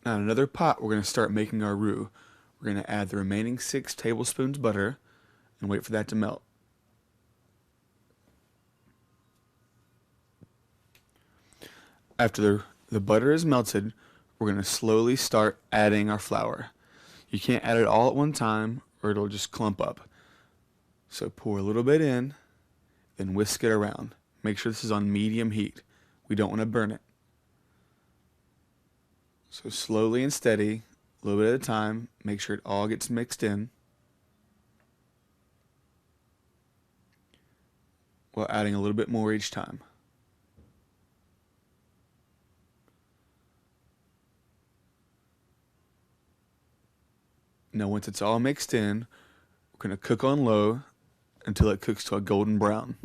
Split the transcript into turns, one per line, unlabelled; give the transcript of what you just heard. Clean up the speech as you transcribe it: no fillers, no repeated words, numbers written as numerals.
Now in another pot, we're going to start making our roux. We're going to add the remaining 6 tablespoons butter and wait for that to melt. After the butter is melted, we're going to slowly start adding our flour. You can't add it all at one time or it'll just clump up. So pour a little bit in, then whisk it around. Make sure this is on medium heat. We don't want to burn it. So slowly and steady, a little bit at a time, make sure it all gets mixed in, while adding a little bit more each time. Now once it's all mixed in, we're going to cook on low until it cooks to a golden brown.